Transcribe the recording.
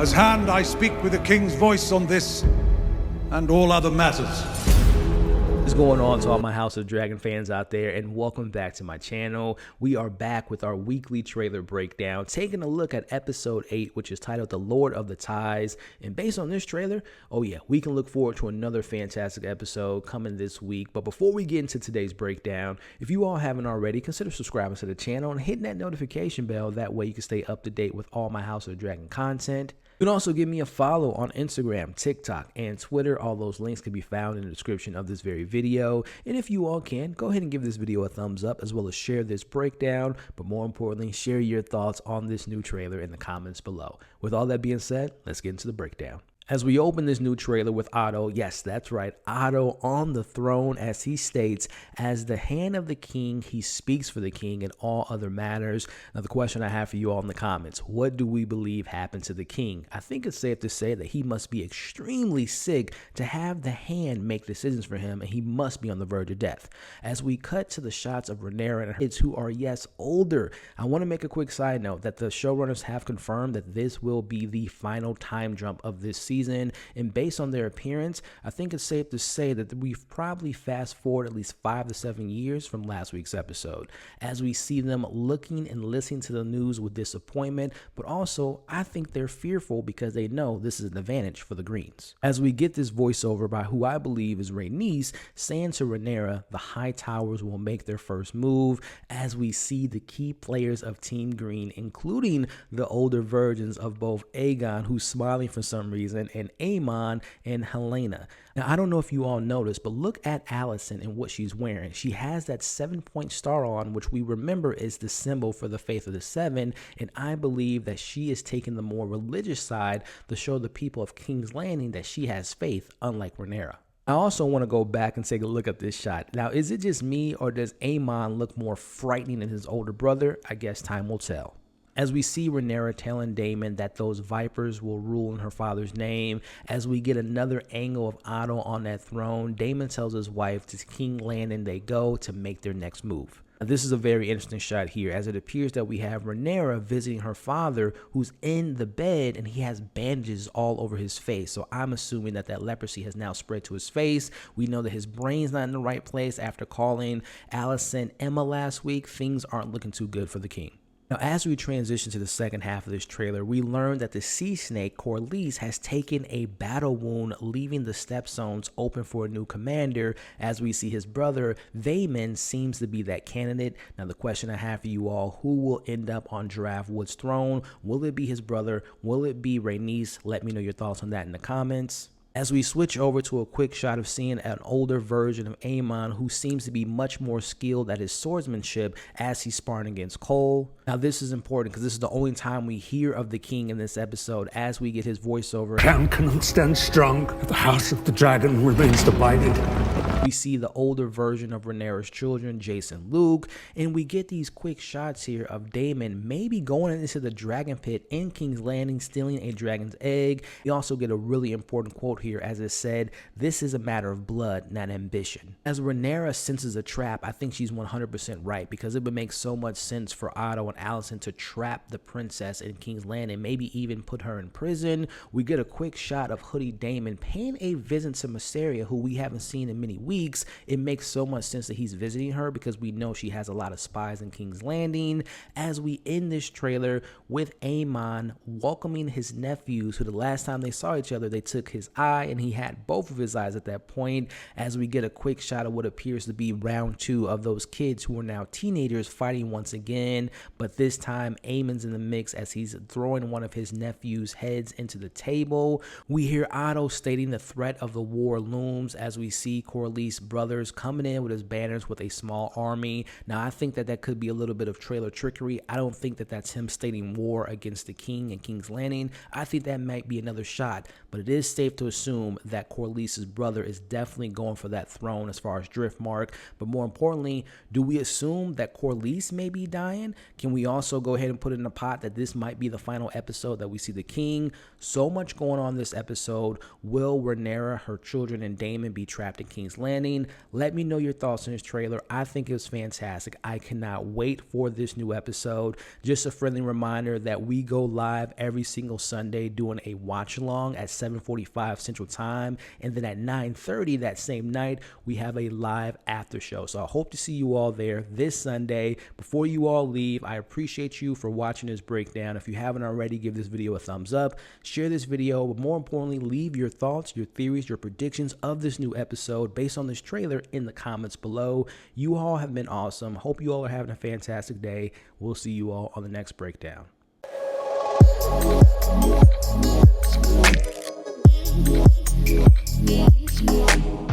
As hand, I speak with the king's voice on this and all other matters. What's going on to all my House of Dragon fans out there, and welcome back to my channel. We are back with our weekly trailer breakdown, taking a look at episode 8, which is titled The Lord of the Ties. And based on this trailer, oh yeah, we can look forward to another fantastic episode coming this week. But before we get into today's breakdown, if you all haven't already, consider subscribing to the channel and hitting that notification bell. That way you can stay up to date with all my House of Dragon content. You can also give me a follow on Instagram, TikTok, and Twitter. All those links can be found in the description of this very video. And if you all can, go ahead and give this video a thumbs up, as well as share this breakdown. But more importantly, share your thoughts on this new trailer in the comments below. With all that being said, let's get into the breakdown. As we open this new trailer with Otto, yes, that's right, Otto on the throne, as he states, as the hand of the king, he speaks for the king in all other matters. Now, the question I have for you all in the comments, what do we believe happened to the king? I think it's safe to say that he must be extremely sick to have the hand make decisions for him, and he must be on the verge of death. As we cut to the shots of Rhaenyra and her kids, who are, yes, older, I want to make a quick side note that the showrunners have confirmed that this will be the final time jump of this season. And based on their appearance, I think it's safe to say that we've probably fast forward at least 5 to 7 years from last week's episode, as we see them looking and listening to the news with disappointment. But also, I think they're fearful because they know this is an advantage for the Greens. As we get this voiceover by who I believe is Rhaenys saying to Rhaenyra, the High Towers will make their first move, as we see the key players of Team Green, including the older versions of both Aegon, who's smiling for some reason, and Aemon and Helena. Now, I don't know if you all noticed, but look at Alicent and what she's wearing. She has that 7-point star on, which we remember is the symbol for the faith of the seven, and I believe that she is taking the more religious side to show the people of King's Landing that she has faith, unlike Rhaenyra. I also want to go back and take a look at this shot. Now, is it just me, or does Aemon look more frightening than his older brother? I guess time will tell. As we see Rhaenyra telling Daemon that those vipers will rule in her father's name, as we get another angle of Otto on that throne, Daemon tells his wife to King's Landing they go to make their next move. Now, this is a very interesting shot here, as it appears that we have Rhaenyra visiting her father, who's in the bed, and he has bandages all over his face. So I'm assuming that that leprosy has now spread to his face. We know that his brain's not in the right place after calling Alicent Emma last week. Things aren't looking too good for the king. Now, as we transition to the second half of this trailer, we learn that the sea snake Corlys has taken a battle wound, leaving the stepstones open for a new commander. As we see his brother Vaemon seems to be that candidate. Now, the question I have for you all, who will end up on Giraffe Wood's throne? Will it be his brother? Will it be Rhaenys? Let me know your thoughts on that in the comments. As we switch over to a quick shot of seeing an older version of Aemon, who seems to be much more skilled at his swordsmanship as he's sparring against Cole. Now, this is important because this is the only time we hear of the king in this episode, as we get his voiceover. Crown cannot stand strong, but the House of the Dragon remains divided. We see the older version of Rhaenyra's children, Jace and Luke, and we get these quick shots here of Daemon maybe going into the dragon pit in King's Landing, stealing a dragon's egg. We also get a really important quote here, as it said, "This is a matter of blood, not ambition." As Rhaenyra senses a trap, I think she's 100% right, because it would make so much sense for Otto and Alicent to trap the princess in King's Landing, maybe even put her in prison. We get a quick shot of Hoodie Daemon paying a visit to Mysaria, who we haven't seen in many weeks. It makes so much sense that he's visiting her, because we know she has a lot of spies in King's Landing. As we end this trailer with Aemon welcoming his nephews, who the last time they saw each other, they took his eye, and he had both of his eyes at that point. As we get a quick shot of what appears to be round 2 of those kids who are now teenagers fighting once again, but this time Aemon's in the mix as he's throwing one of his nephew's heads into the table. We hear Otto stating the threat of the war looms, as we see Corlys brothers coming in with his banners with a small army. Now, I think that that could be a little bit of trailer trickery. I don't think that that's him stating war against the king and King's Landing. I think that might be another shot, but it is safe to assume that Corlys' brother is definitely going for that throne as far as Driftmark. But more importantly, do we assume that Corlys may be dying? Can we also go ahead and put it in a pot that this might be the final episode that we see the king? So much going on this episode. Will Rhaenyra, her children, and Daemon be trapped in King's Landing? planning. Let me know your thoughts on this trailer. I think it was fantastic. I cannot wait for this new episode. Just a friendly reminder that we go live every single Sunday doing a watch along at 7:45 Central Time, and then at 9:30 that same night we have a live after show. So I hope to see you all there this Sunday. Before you all leave, I appreciate you for watching this breakdown. If you haven't already, give this video a thumbs up, share this video, but more importantly, leave your thoughts, your theories, your predictions of this new episode based on this trailer in the comments below. You all have been awesome. Hope you all are having a fantastic day. We'll see you all on the next breakdown. Yeah.